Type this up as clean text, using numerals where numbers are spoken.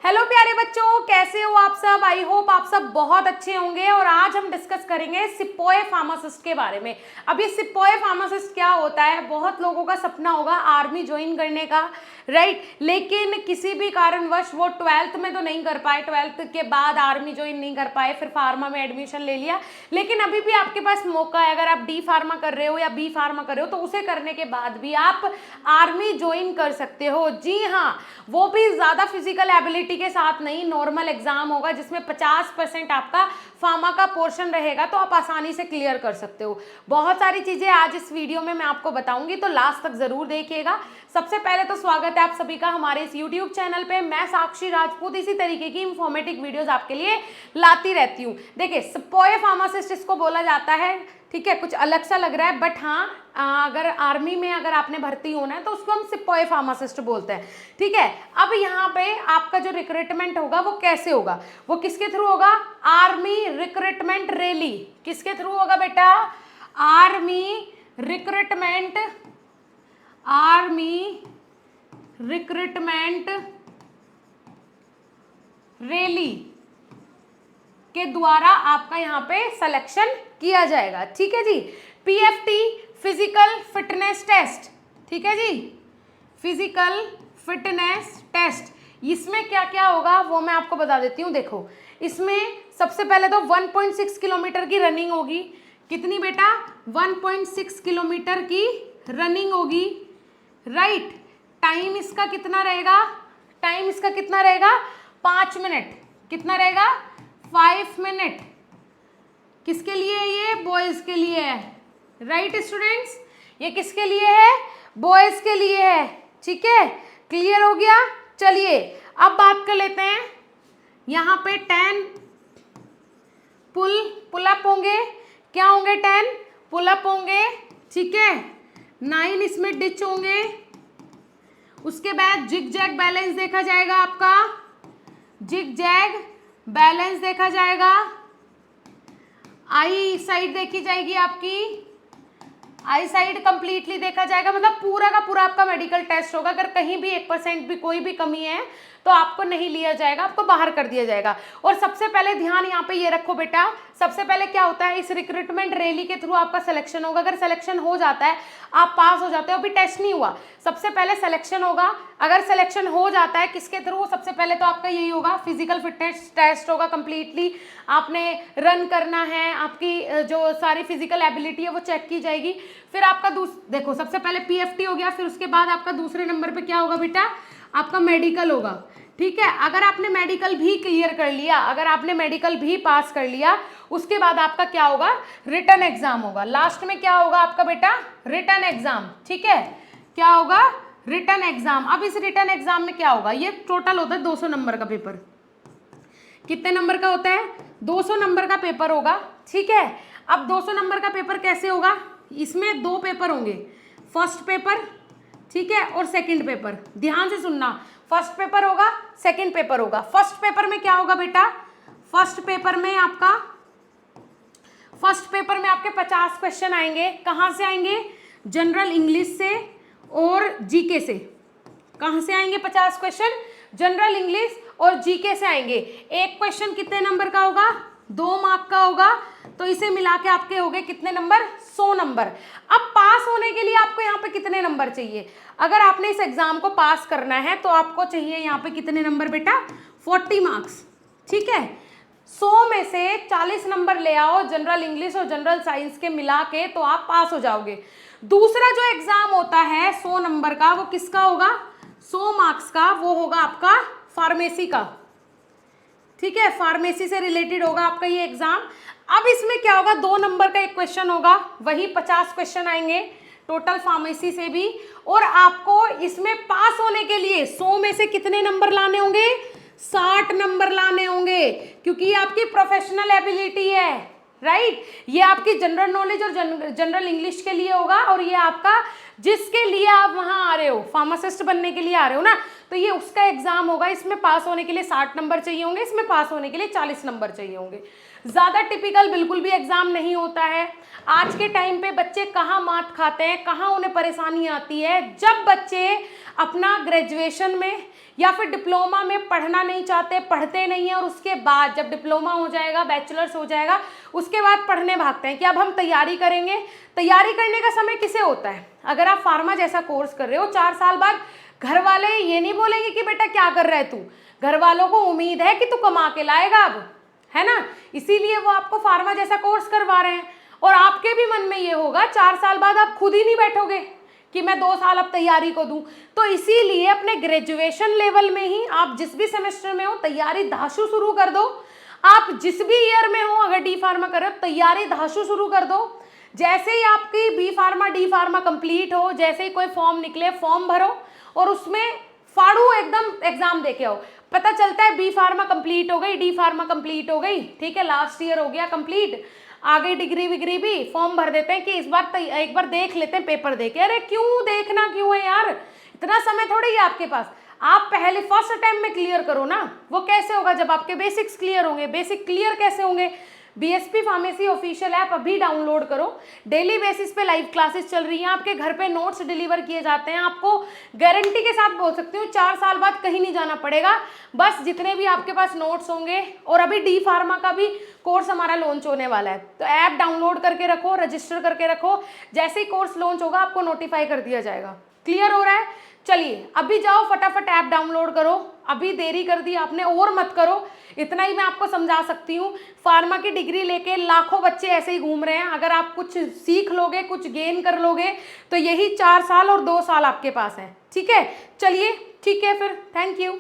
Hello प्यारे बच्चों, कैसे हो आप सब। आई होप आप सब बहुत अच्छे होंगे। और आज हम डिस्कस करेंगे सिपोए फार्मासिस्ट के बारे में। अब ये सिपोए फार्मासिस्ट क्या होता है, बहुत लोगों का सपना होगा आर्मी ज्वाइन करने का, राइट। लेकिन किसी भी कारणवश वो 12th में तो नहीं कर पाए, 12th के बाद आर्मी ज्वाइन नहीं कर पाए, फिर फार्मा में एडमिशन ले लिया। लेकिन अभी भी आपके पास मौका है, अगर आप डी फार्मा कर रहे हो या बी फार्मा कर रहे हो तो उसे करने के बाद भी आप आर्मी ज्वाइन कर सकते हो। जी हाँ, वो भी ज़्यादा फिजिकल एबिलिटी के साथ नहीं, नॉर्मल एग्जाम होगा जिसमें 50% आपका फार्मा का पोर्शन रहेगा, तो आप आसानी से क्लियर कर सकते हो। बहुत सारी चीजें आज इस वीडियो में मैं आपको बताऊंगी, तो लास्ट तक जरूर देखिएगा। सबसे पहले तो स्वागत है आप सभी का हमारे इस यूट्यूब चैनल पे। मैं साक्षी राजपूत इसी तरीके की इंफॉर्मेटिव वीडियोस आपके लिए लाती रहती हूँ। देखिए, सिपोए फार्मासिस्ट इसको बोला जाता है, ठीक है। कुछ अलग सा लग रहा है, बट हाँ, अगर आर्मी में अगर आपने भर्ती होना है तो उसको हम सिपोए फार्मासिस्ट बोलते हैं, ठीक है। अब यहाँ पे आपका जो रिक्रूटमेंट होगा वो कैसे होगा, वो किसके थ्रू होगा? Army recruitment rally. किसके थ्रू होगा बेटा? आर्मी रिक्रूटमेंट रैली के द्वारा आपका यहाँ पे सिलेक्शन किया जाएगा, ठीक है जी। पीएफटी, फिजिकल फिटनेस टेस्ट, ठीक है जी, फिजिकल फिटनेस टेस्ट। इसमें क्या क्या होगा वो मैं आपको बता देती हूँ। देखो, इसमें सबसे पहले तो 1.6 किलोमीटर की रनिंग होगी। कितनी बेटा? 1.6 किलोमीटर की रनिंग होगी, राइट। टाइम इसका कितना रहेगा? 5 मिनट। कितना रहेगा? 5 मिनट। किसके लिए है ये? बॉयज के लिए है, राइट स्टूडेंट्स। ये किसके लिए है? बॉयज के लिए है, ठीक है। क्लियर हो गया? चलिए अब बात कर लेते हैं। यहाँ पे 10 पुल अप होंगे। क्या होंगे? 10 पुल अप होंगे, ठीक है। 9 इसमें डिच होंगे। उसके बाद जिग जैग बैलेंस देखा जाएगा आपका, जिग जैग बैलेंस देखा जाएगा। आई साइड देखी जाएगी आपकी, आई साइड कंप्लीटली देखा जाएगा। मतलब पूरा का पूरा आपका मेडिकल टेस्ट होगा। अगर कहीं भी 1% भी कोई भी कमी है तो आपको नहीं लिया जाएगा, आपको बाहर कर दिया जाएगा। और सबसे पहले ध्यान यहाँ पे ये रखो बेटा, सबसे पहले क्या होता है, इस रिक्रूटमेंट रैली के थ्रू आपका सिलेक्शन होगा। अगर सिलेक्शन हो जाता है, आप पास हो जाते हो, अभी टेस्ट नहीं हुआ, सबसे पहले सिलेक्शन होगा। अगर सिलेक्शन हो जाता है किसके थ्रू? सबसे पहले तो आपका यही होगा, फिजिकल फिटनेस टेस्ट होगा। कंप्लीटली आपने रन करना है, आपकी जो सारी फिजिकल एबिलिटी है वो चेक की जाएगी। फिर आपका देखो, सबसे पहले पीएफटी हो गया, फिर उसके बाद आपका दूसरे नंबर पे क्या होगा बेटा? आपका मेडिकल होगा, ठीक है। अगर आपने मेडिकल भी क्लियर कर लिया, अगर आपने मेडिकल भी पास कर लिया, उसके बाद आपका क्या होगा? रिटन एग्जाम होगा। लास्ट में क्या होगा आपका बेटा? रिटन एग्जाम, ठीक है। क्या होगा? Written exam. अब इस रिटन एग्जाम में क्या होगा? ये टोटल होता है 200 नंबर का पेपर। कितने नंबर का होता है? 200 नंबर का पेपर होगा, ठीक है। अब 200 नंबर का पेपर कैसे होगा? इसमें 2 पेपर होंगे, फर्स्ट पेपर, ठीक है, और सेकंड पेपर। ध्यान से सुनना, फर्स्ट पेपर होगा, सेकंड पेपर होगा। फर्स्ट पेपर में क्या होगा बेटा? फर्स्ट पेपर में आपके 50 क्वेश्चन आएंगे। कहाँ से आएंगे? जनरल इंग्लिश से और जीके से। कहाँ से आएंगे 50 क्वेश्चन? जनरल इंग्लिश और जीके से आएंगे। एक क्वेश्चन कितने नंबर का होगा? 2 मार्क का होगा। तो इसे मिला के आपके हो गए कितने नंबर? 100 नंबर। अब पास होने के लिए आपको यहाँ पे कितने नंबर चाहिए? अगर आपने इस एग्जाम को पास करना है तो आपको चाहिए यहाँ पे कितने नंबर बेटा? 40 मार्क्स, ठीक है। 100 में से 40 नंबर ले आओ जनरल इंग्लिश और जनरल साइंस के मिला के, तो आप पास हो जाओगे। दूसरा जो एग्जाम होता है 100 नंबर का, वो किसका होगा? 100 मार्क्स का, वो होगा आपका फार्मेसी का, ठीक है। फार्मेसी से रिलेटेड होगा आपका ये एग्जाम। अब इसमें क्या होगा? 2 नंबर का एक क्वेश्चन होगा, वही 50 क्वेश्चन आएंगे टोटल फार्मेसी से भी। और आपको इसमें पास होने के लिए 100 में से कितने नंबर लाने होंगे? 60 नंबर लाने होंगे, क्योंकि ये आपकी प्रोफेशनल एबिलिटी है, राइट। ये आपकी जनरल नॉलेज और जनरल इंग्लिश के लिए होगा, और ये आपका जिसके लिए आप वहां आ रहे हो, फार्मासिस्ट बनने के लिए आ रहे हो ना, तो ये उसका एग्जाम होगा। इसमें पास होने के लिए 60 नंबर चाहिए होंगे, इसमें पास होने के लिए 40 नंबर चाहिए होंगे। ज़्यादा टिपिकल बिल्कुल भी एग्ज़ाम नहीं होता है। आज के टाइम पे बच्चे कहाँ मात खाते हैं, कहाँ उन्हें परेशानी आती है, जब बच्चे अपना ग्रेजुएशन में या फिर डिप्लोमा में पढ़ना नहीं चाहते, पढ़ते नहीं हैं, और उसके बाद जब डिप्लोमा हो जाएगा, बैचलर्स हो जाएगा, उसके बाद पढ़ने भागते हैं कि अब हम तैयारी करेंगे। तैयारी करने का समय किसे होता है? अगर आप फार्मा जैसा कोर्स कर रहे हो, 4 साल बाद घर वाले ये नहीं बोलेंगे कि बेटा क्या कर रहा है तू, घर वालों को उम्मीद है कि तू कमा के लाएगा अब, है ना, इसीलिए वो आपको फार्मा जैसा कोर्स करवा रहे हैं। और आपके भी मन में ये होगा 4 साल बाद आप खुद ही नहीं बैठोगे कि मैं 2 साल अब तैयारी को दूं। तो इसीलिए अपने ग्रेजुएशन लेवल में ही आप जिस भी सेमेस्टर में हो तैयारी धांसू शुरू कर दो। आप जिस भी ईयर में हो, अगर डी फार्मा कर रहे हो, तैयारी धांसू शुरू कर दो। जैसे ही आपकी B Pharma D Pharma complete हो, जैसे ही कोई फॉर्म निकले फॉर्म भरो और उसमें फाड़ू एकदम एग्जाम देके आओ। पता चलता है बी फार्मा कंप्लीट हो गई, डी फार्मा कंप्लीट हो गई, ठीक है, लास्ट ईयर हो गया कंप्लीट, आ गई डिग्री विग्री भी, फॉर्म भर देते हैं कि इस बार एक बार देख लेते हैं पेपर देके। अरे क्यों देखना, क्यों है यार, इतना समय थोड़ी है आपके पास। आप पहले फर्स्ट अटेम्प्ट में क्लियर करो ना। वो कैसे होगा? जब आपके बेसिक्स क्लियर होंगे। बेसिक क्लियर कैसे होंगे? बीएसपी फार्मेसी ऑफिशियल ऐप अभी डाउनलोड करो। डेली बेसिस पे लाइव क्लासेस चल रही हैं, आपके घर पे नोट्स डिलीवर किए जाते हैं। आपको गारंटी के साथ बोल सकती हूँ 4 साल बाद कहीं नहीं जाना पड़ेगा। बस जितने भी आपके पास नोट्स होंगे, और अभी डी फार्मा का भी कोर्स हमारा लॉन्च होने वाला है, तो ऐप डाउनलोड करके रखो, रजिस्टर करके रखो। जैसे ही कोर्स लॉन्च होगा आपको नोटिफाई कर दिया जाएगा। क्लियर हो रहा है? चलिए अभी जाओ फटाफट ऐप डाउनलोड करो। अभी देरी कर दी आपने, और मत करो। इतना ही मैं आपको समझा सकती हूँ। फार्मा की डिग्री लेके लाखों बच्चे ऐसे ही घूम रहे हैं। अगर आप कुछ सीख लोगे, कुछ गेन कर लोगे, तो यही 4 साल और 2 साल आपके पास है। ठीक है, चलिए ठीक है फिर, थैंक यू।